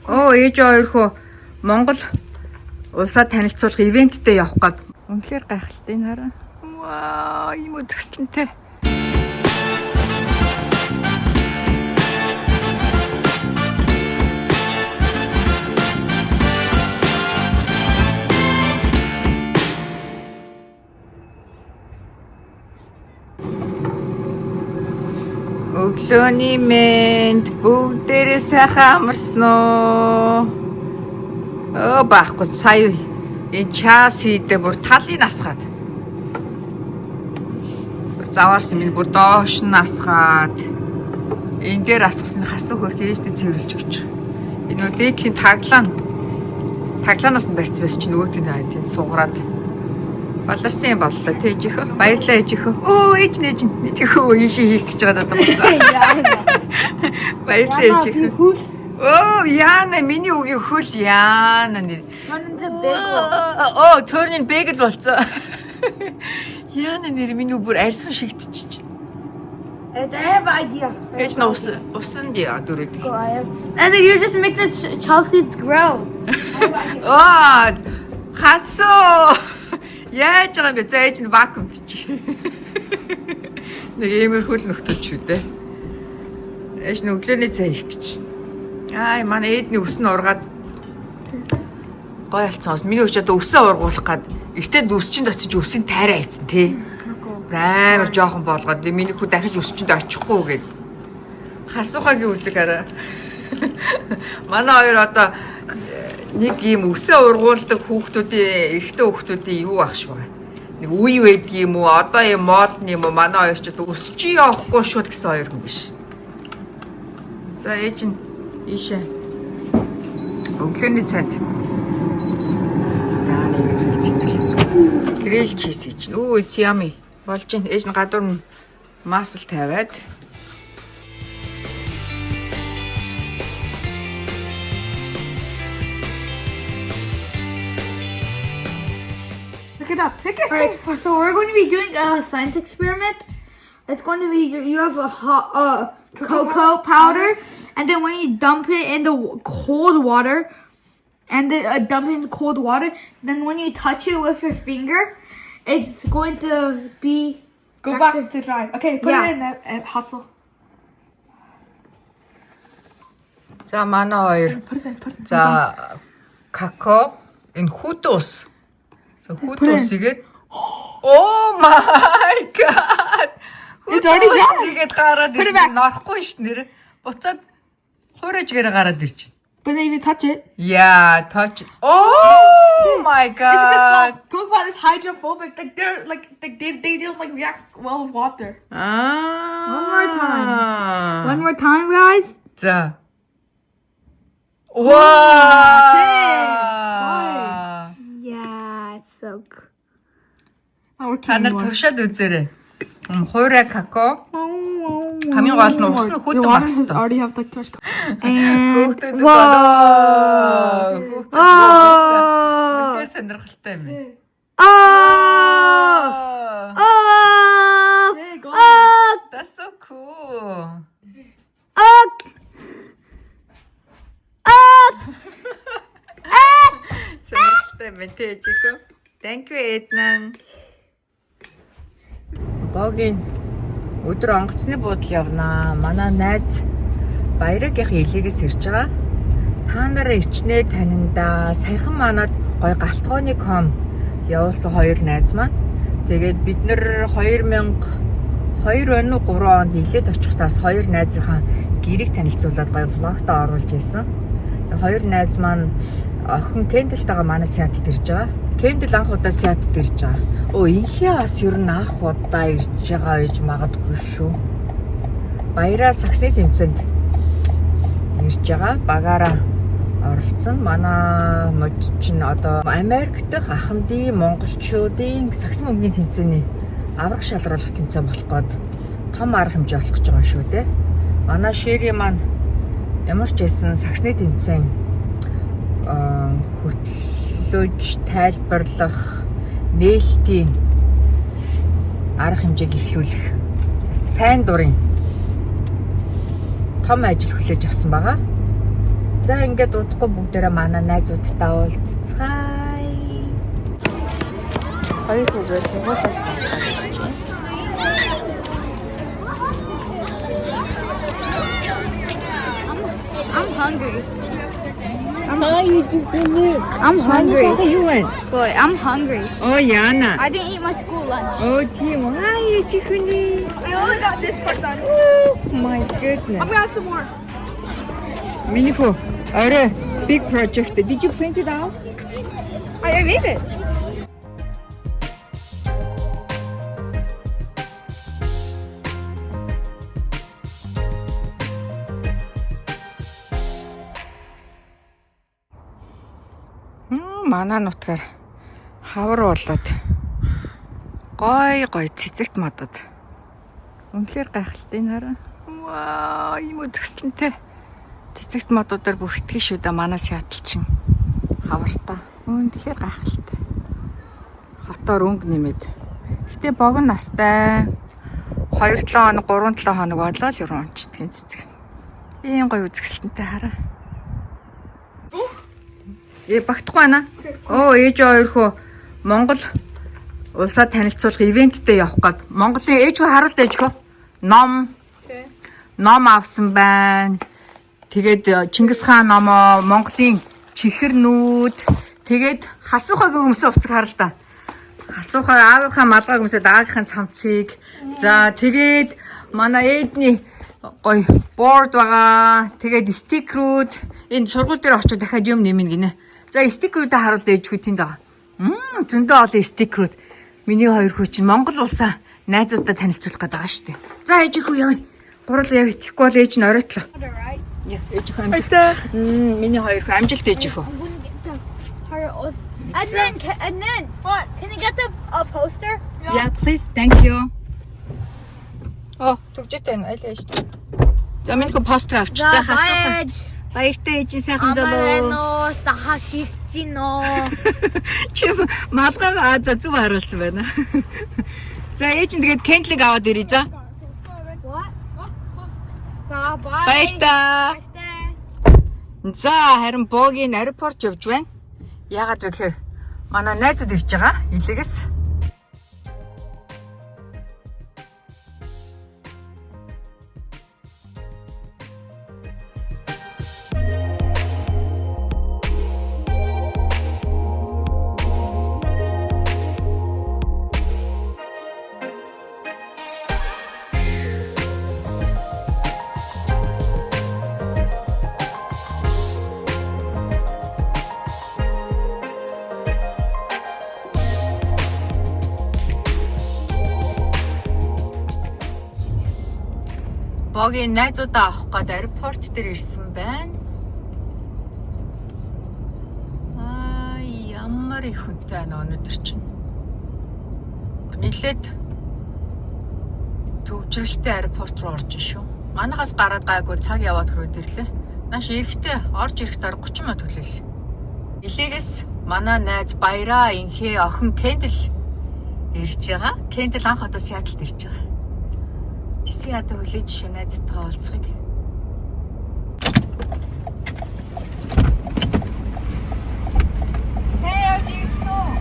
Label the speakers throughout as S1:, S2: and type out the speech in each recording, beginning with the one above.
S1: Ээж хоёр хөө Монгол улсаа танилцуулах ивенттэй явах гээд. Үнэхээр гайхалтай хараа. Вау, ийм үзэсгэлэнтэй. Өглөөний мэнд бүгдээрээ сайхан амарсан уу? Баахгүй сая энэ час хийдэ бүр талын насгаад. Заваарсан минь бүр доош нь насгаад. Энэ дээр асгасан хасуу хөрх ээжтэй цэвэрлж өгч. Энэ нөө дээдлийн таглаанаас нь барьц байсан чинь нөгөөтний тийм сугараад. Баларсан юм боллоо тэ ээжийнхөө. Баярлалаа ээжийнхөө. Ээж мэдээхөө ийшээ хийх гэж байгаа даа болцоо. Баярлалаа ээжийнхөө. Яна миний үгийн хөл Яна нэр. Төрний бэгэл болцоо. Яна нэр миний бүр арьсан шигтчих.
S2: I have an idea.
S1: Ээж нь усан дий дөрөд.
S2: And then you just make the Chelsea's grow.
S1: Хасуу. Яаж байгаа юм бэ? За ээж нь вакуумд чи. Нэг иймэрхүү л нөхдөж шүү дээ. Ээж нь өглөөний цай хийх гэж. Манай эдний өс нь ургаад гой алцсан. Миний өч одоо өсөө ургуулах гээд эртээ өсчин очиж өсийн тайраа хийцэн тий. Амар жоохон болгоод миний хүү дахиж өсчөнд очихгүй гээд. Хасуухагийн үсэг хараа. Манай хоёр одоо нэг юм өсөө ургуулдаг хүүхдүүдийн эрэгтэй хүүхдүүдийн юу ах шүү. Нэг үе байдаг юм уу? Одоо юм модны юм уу? Манай хоёр ч одоо өсч явахгүй шүү гэсэн хоёр хүн биш. За ээж нь ийшээ. Өглөөний цайд. Нэг хэцэг. Грил чиз хийж. It's yummy. Болж байна. Ээж нь гадуур нь масл тавиад.
S2: Pick it. Alright, so we're going to be doing a science experiment. It's going to be you have a hot cocoa powder, and then when you dump it in the cold water, and then dump it in cold water, then when you touch it with your finger, it's going to be
S3: go back to dry. Okay, put it in and hustle.
S1: За манай хоёр. За какао энэ хүүтөөс. Хүүтөөсгээд Oh my god.
S3: It's already dry.
S1: Тэгээд гараад ирсэн. Норохгүй ш нэр. Буцаад хуурайж гэрэ гараад ирж.
S3: But then you touch it.
S1: Yeah, touch it. Oh my god.
S3: It's because cocoa is hydrophobic. Like they don't like react well with water.
S2: One more time, guys.
S1: 자.
S3: Wow.
S2: Yeah, it's so cool.
S1: Та нар туршаад үзээрэй. Хуурай какао. Хамгийн гол нь уус нь хүүтэн багс.
S3: Already have like touch.
S2: And
S1: Үнэхээр сонирхолтой юм. That's so cool. Сонирхолтой мэтэж ихөө. Thank you Эднан. Богийн өдөр онгоцны буудал явнаа. Манай найз Баярагийнхаа илгээс ирж байгаа. Та нараа ичнээ танинда саяхан манад гой галтгооны ком явуулсан хоёр найз маань. Тэгээд бид нэр 2002 онд 3 онд илээд очихтаас хоёр найзынхаа гэрийг танилцуулаад гой влогтоо оруулж ирсэн. Хоёр найз маань охин Кендлтэйгээ манай Сиэтлд ирж байгаа. Кендл анх удаа Сиэтлд ирж байгаа. Инхээ бас ер нь анх удаа ирж байгаа гэж магадгүй шүү. Баяраа саксны тэмцээнд ирж байгаа. Багаараа оролцсон. Манай мод чинь одоо Америк дахь ахмадын монголчуудын саксын бөмбөгийн тэмцээний аврах шалруулах тэмцээн болох гээд том арга хэмжээ болох гэж байгаа шүү дээ. Манай Шэри маань ямар ч байсан саксны тэмцээн хөтлөж тайлбарлах нээлтийн арга хэмжээг эхлүүлэх сайн дурын том ажил хүлээж авсан байгаа. За ингээд удахгүй бүгдээрээ манай найзуудтай уулзцгаая. Хоёр хүүгээ сургуулиас татаад ирж байна.
S2: I'm hungry.
S1: I'm
S2: hungry.
S1: юу вэ?
S2: Boy, I'm hungry.
S1: Оо яана.
S2: I didn't eat my school lunch.
S1: Оо тийм үү. Хаяа чихүний.
S3: I only got this part done.
S1: My goodness.
S3: I'm gonna have some more.
S1: Минифу. Арай big project. Did you print it out?
S3: I made it.
S1: Манай нутгаар хавар болоод гой цэцэгт модод. Үнэхээр гайхалтай нэрэ. Вау, ийм үзэсгэлэнтэй. Цэцэгт модуудаар бүртгэж шүү дээ манай Сиэтл чин. Хавартаа. Үнэхээр гайхалтай. Хотоор өнгө нэмээд. Гэтэ богино настай. 2-7 хоног, 3-7 хоног болоо л юу унцдгийн цэцэг. Ийм гой үзэсгэлэнтэй хараа. Багтахгүй байна. Оо, ээж хоёр хөө Монгол улсаа танилцуулах ивенттэй явах гээд Монголын ээж хөө харуулт ээж хөө ном авсан байна. Тэгээд Чингис хаан номоо, Монголын чихэрнүүд, тэгээд хасуухагийн өмсөө уцаг харал та. Хасуухаа аавынхаа малгайг өмсөө даагийнхаа цамцыг. За тэгээд манай ээдний гой борд байгаа. Тэгээд стикерүүд энэ сургууль дээр очиж дахиад юм нэмнэ гинэ. За стикерүүдээ харуулж ээжгүй тэнд байгаа. Зөндөө олон стикерүүд. Миний хоёр хүү чинь Монгол улсаа найзуудаа танилцуулах гээд байгаа шүү дээ. За ээж хүү явъя. Гурал явъя. Тэгэхгүй бол ээж нь оройтлоо. Ээж хүү амжилт. Миний хоёр хүү амжилт ээж хүү.
S2: I'm gonna get the heart. And then what? Can I get the poster?
S1: Yeah, please. Thank you. Oh, түгжээтэй байна. Айл яаж та. За миний хүү постэр авчих. За хасах. Баяртай ээж сайхан
S2: Амарено, сахашичино.
S1: Чи малгай за зүг харуулсан байна. За ээж нь тэгээд кендлиг аваад ирье за.
S2: What? За бай.
S1: Баяртай. За харин Богийн аэропорт явж байна. Яагаад вэ гэхээр манай найзууд ирж байгаа. Илэгээс. Богийн найзуудаа авах гээд аэропорт дээр ирсэн байна. Ямар их хүнтэй байна өнөөдөр чинь. Нэлээд төвжрэлтэй аэропорт руу орж ин шүү. Манайхаас гараад гайгүй цаг яваад хөрөөд ирлээ. Нааш эрэхтэй орж ирэхэд 30 минут хүлээл. Илээгээс манай найз Баяраа инхээ охин Кендл ирж байгаа. Кендл анх удаа Сиэтлд ирж байгаа. Тэсийн ядаа хүлээж найзтайгаа уулзахыг. Сайн явж ирсэн үү?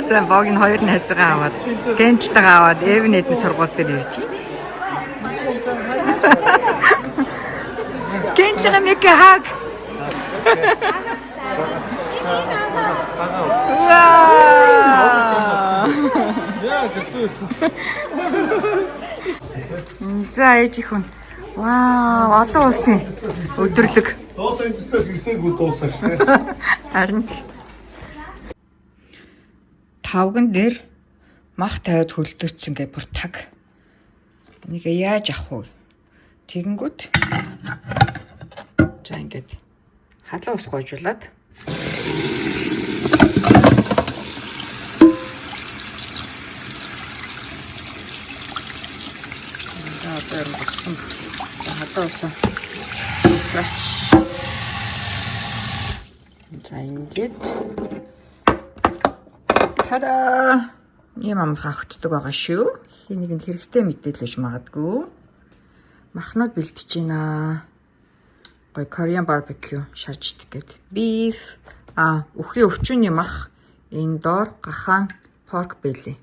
S1: За бог нь хоёр найзгаа аваад гэнтэлтэйгээ аваад Эвнэдний сургууль дээр ирж байна. Гэнтэлтэйгээ мэг хаг. За ээж хүн. Вау, олон улсын өдөрлөг.
S4: Лос Анжелесээс ирсэнгүй дуусах шээ.
S1: Харин тавган дээр мах тавиад хөлдөөцсөн гэ бүр таг. Энийг яаж авах вэ? Тэгэнгүүт за ингээд халуун ус гоожуулаад за одоо болсон. Халуун ус. За ингээд тада ийм амархан хөтдөг байгаа шүү. Хий нэгэнд хэрэгтэй мэдээлэл үж магадгүй. Махнууд бэлтэж байна. Гой Korean barbecue шарждаг гэд. Beef үхрийн өвчүүний мах энэ доор гахаан pork belly.